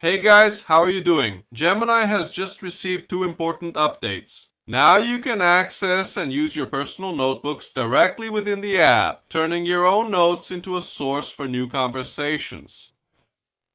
Hey guys, how are you doing? Gemini has just received two important updates. Now you can access and use your personal notebooks directly within the app, turning your own notes into a source for new conversations.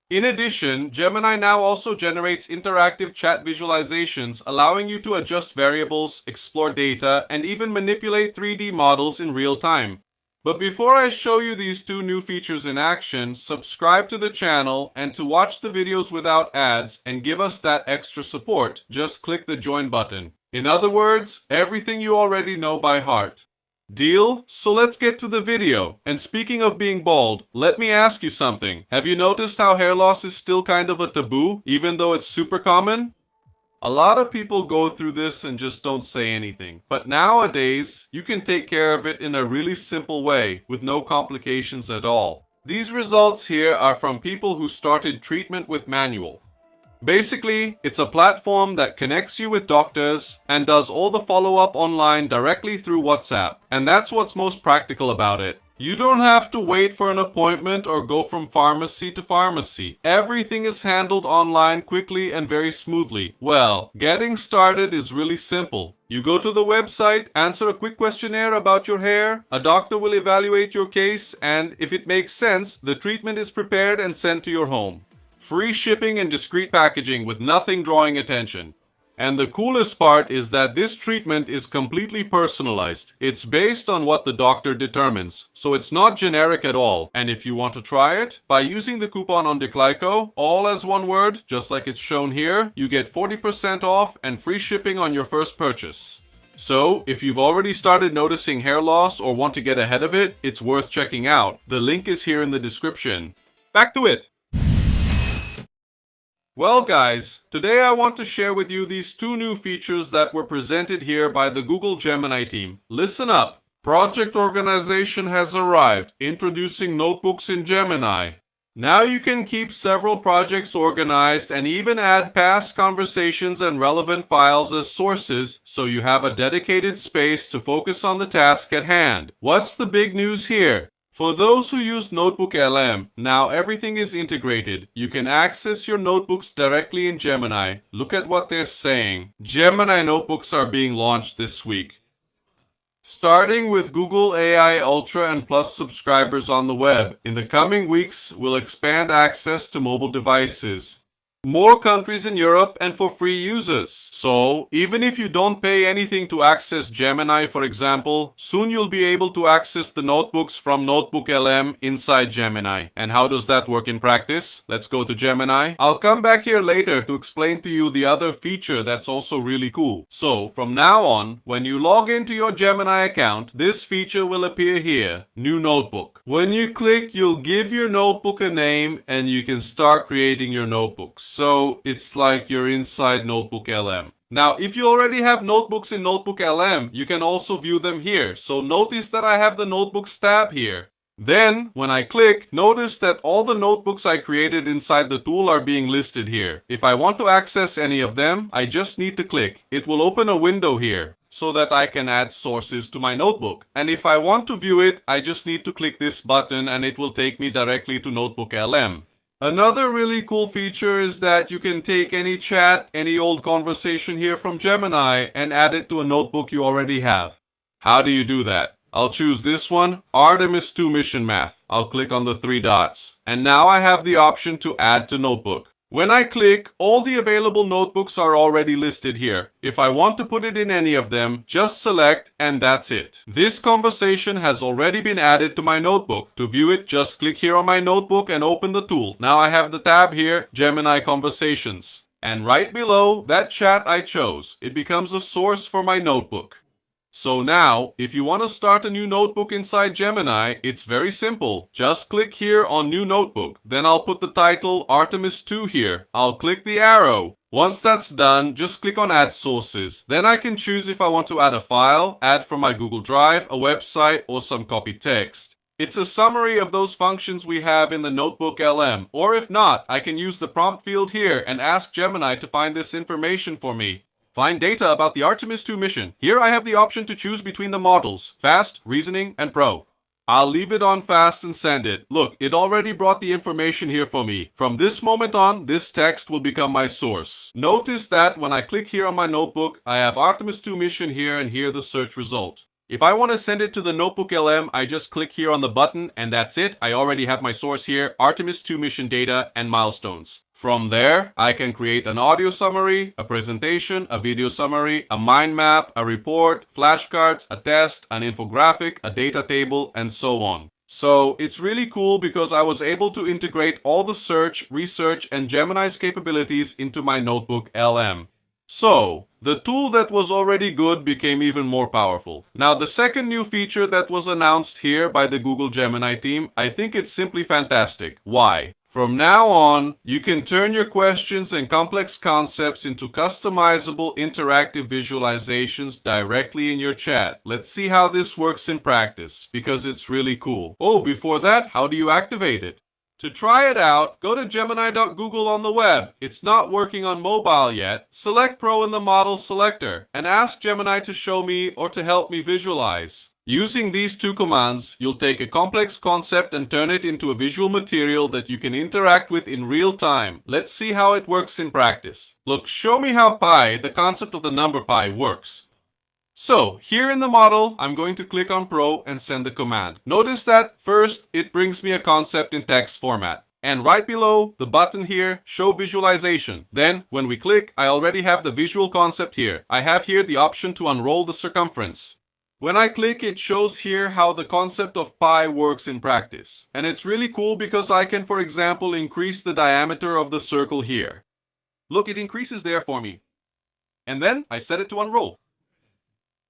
In addition, Gemini now also generates interactive chat visualizations, allowing you to adjust variables, explore data, and even manipulate 3D models in real time. But before I show you these two new features in action, subscribe to the channel, and to watch the videos without ads and give us that extra support, just click the join button. In other words, everything you already know by heart. Deal? So let's get to the video. And speaking of being bald, let me ask you something. Have you noticed how hair loss is still kind of a taboo, even though it's super common? A lot of people go through this and just don't say anything. But nowadays, you can take care of it in a really simple way, with no complications at all. These results here are from people who started treatment with Manual. Basically, it's a platform that connects you with doctors and does all the follow-up online directly through WhatsApp. And that's what's most practical about it. You don't have to wait for an appointment or go from pharmacy to pharmacy. Everything is handled online quickly and very smoothly. Well, getting started is really simple. You go to the website, answer a quick questionnaire about your hair, a doctor will evaluate your case, and if it makes sense, the treatment is prepared and sent to your home. Free shipping and discreet packaging with nothing drawing attention. And the coolest part is that this treatment is completely personalized. It's based on what the doctor determines, so it's not generic at all. And if you want to try it, by using the coupon on Declico, all as one word, just like it's shown here, you get 40% off and free shipping on your first purchase. So, if you've already started noticing hair loss or want to get ahead of it, it's worth checking out. The link is here in the description. Back to it! Well guys, today I want to share with you these two new features that were presented here by the Google Gemini team. Listen up! Project organization has arrived, introducing notebooks in Gemini. Now you can keep several projects organized and even add past conversations and relevant files as sources, so you have a dedicated space to focus on the task at hand. What's the big news here? For those who use Notebook LM, now everything is integrated. You can access your notebooks directly in Gemini. Look at what they're saying. Gemini notebooks are being launched this week. Starting with Google AI Ultra and Plus subscribers on the web, in the coming weeks, we'll expand access to mobile devices. More countries in Europe and for free users. So, even if you don't pay anything to access Gemini, for example, soon you'll be able to access the notebooks from Notebook LM inside Gemini. And how does that work in practice? Let's go to Gemini. I'll come back here later to explain to you the other feature that's also really cool. So, from now on, when you log into your Gemini account, this feature will appear here, New Notebook. When you click, you'll give your notebook a name and you can start creating your notebooks. So it's like you're inside Notebook LM. Now, if you already have notebooks in Notebook LM, you can also view them here. So notice that I have the Notebooks tab here. Then, when I click, notice that all the notebooks I created inside the tool are being listed here. If I want to access any of them, I just need to click. It will open a window here, so that I can add sources to my notebook. And if I want to view it, I just need to click this button and it will take me directly to Notebook LM. Another really cool feature is that you can take any chat, any old conversation here from Gemini and add it to a notebook you already have. How do you do that? I'll choose this one, Artemis 2 Mission Math. I'll click on the three dots. And now I have the option to add to notebook. When I click, all the available notebooks are already listed here. If I want to put it in any of them, just select and that's it. This conversation has already been added to my notebook. To view it, just click here on my notebook and open the tool. Now I have the tab here, Gemini Conversations. And right below that chat I chose, it becomes a source for my notebook. So now, if you want to start a new notebook inside Gemini, it's very simple. Just click here on New Notebook. Then I'll put the title Artemis 2 here. I'll click the arrow. Once that's done, just click on Add Sources. Then I can choose if I want to add a file, add from my Google Drive, a website, or some copied text. It's a summary of those functions we have in the Notebook LM. Or if not, I can use the prompt field here and ask Gemini to find this information for me. Find data about the Artemis 2 mission. Here I have the option to choose between the models, Fast, Reasoning, and Pro. I'll leave it on fast and send it. Look, it already brought the information here for me. From this moment on, this text will become my source. Notice that when I click here on my notebook, I have Artemis 2 mission here and here the search result. If I want to send it to the Notebook LM, I just click here on the button and that's it. I already have my source here, Artemis 2 mission data and milestones. From there, I can create an audio summary, a presentation, a video summary, a mind map, a report, flashcards, a test, an infographic, a data table, and so on. So it's really cool because I was able to integrate all the search, research, and Gemini's capabilities into my Notebook LM. So, the tool that was already good became even more powerful. Now, the second new feature that was announced here by the Google Gemini team, I think it's simply fantastic. Why? From now on, you can turn your questions and complex concepts into customizable interactive visualizations directly in your chat. Let's see how this works in practice, because it's really cool. Oh, before that, how do you activate it? To try it out, go to gemini.google on the web. It's not working on mobile yet. Select Pro in the model selector and ask Gemini to show me or to help me visualize. Using these two commands, you'll take a complex concept and turn it into a visual material that you can interact with in real time. Let's see how it works in practice. Look, show me how pi, the concept of the number pi, works. So, here in the model, I'm going to click on Pro and send the command. Notice that first, it brings me a concept in text format. And right below, the button here, Show Visualization. Then, when we click, I already have the visual concept here. I have here the option to unroll the circumference. When I click, it shows here how the concept of pi works in practice. And it's really cool because I can, for example, increase the diameter of the circle here. Look, it increases there for me. And then, I set it to unroll.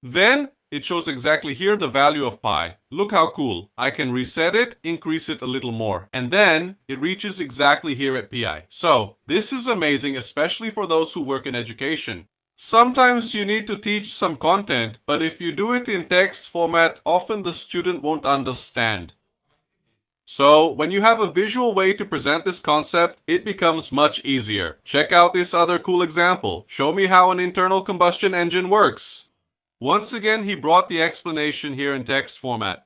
Then, it shows exactly here the value of pi. Look how cool. I can reset it, increase it a little more. And then, it reaches exactly here at pi. So, this is amazing, especially for those who work in education. Sometimes you need to teach some content, but if you do it in text format, often the student won't understand. So, when you have a visual way to present this concept, it becomes much easier. Check out this other cool example. Show me how an internal combustion engine works. Once again, he brought the explanation here in text format.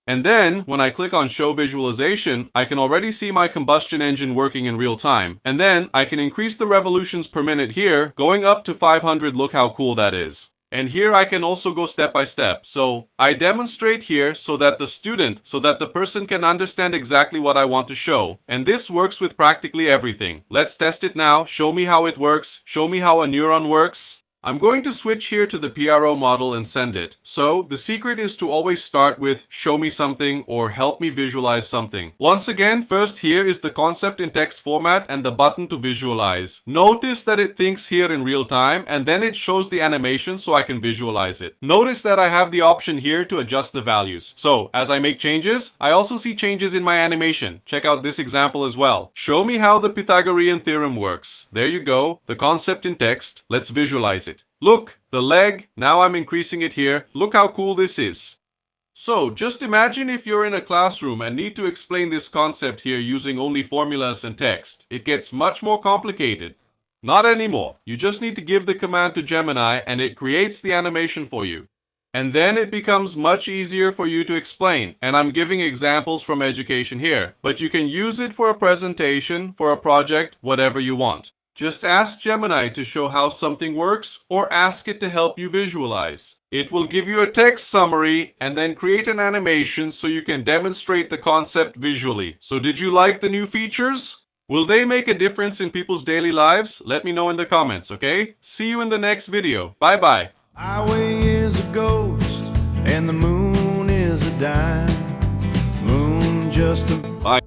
And then, when I click on Show Visualization, I can already see my combustion engine working in real time. And then, I can increase the revolutions per minute here, going up to 500. Look how cool that is. And here I can also go step by step. So, I demonstrate here so that the person can understand exactly what I want to show. And this works with practically everything. Let's test it now. Show me how it works. Show me how a neuron works. I'm going to switch here to the PRO model and send it. So, the secret is to always start with show me something or help me visualize something. Once again, first here is the concept in text format and the button to visualize. Notice that it thinks here in real time and then it shows the animation so I can visualize it. Notice that I have the option here to adjust the values. So, as I make changes, I also see changes in my animation. Check out this example as well. Show me how the Pythagorean theorem works. There you go, the concept in text. Let's visualize it. Look, the leg, now I'm increasing it here. Look how cool this is. So, just imagine if you're in a classroom and need to explain this concept here using only formulas and text. It gets much more complicated. Not anymore. You just need to give the command to Gemini and it creates the animation for you. And then it becomes much easier for you to explain. And I'm giving examples from education here. But you can use it for a presentation, for a project, whatever you want. Just ask Gemini to show how something works or ask it to help you visualize. It will give you a text summary and then create an animation so you can demonstrate the concept visually. So did you like the new features? Will they make a difference in people's daily lives? Let me know in the comments, okay? See you in the next video. Bye bye. Highway is a ghost and the moon is a dime. Moon just a... Bye.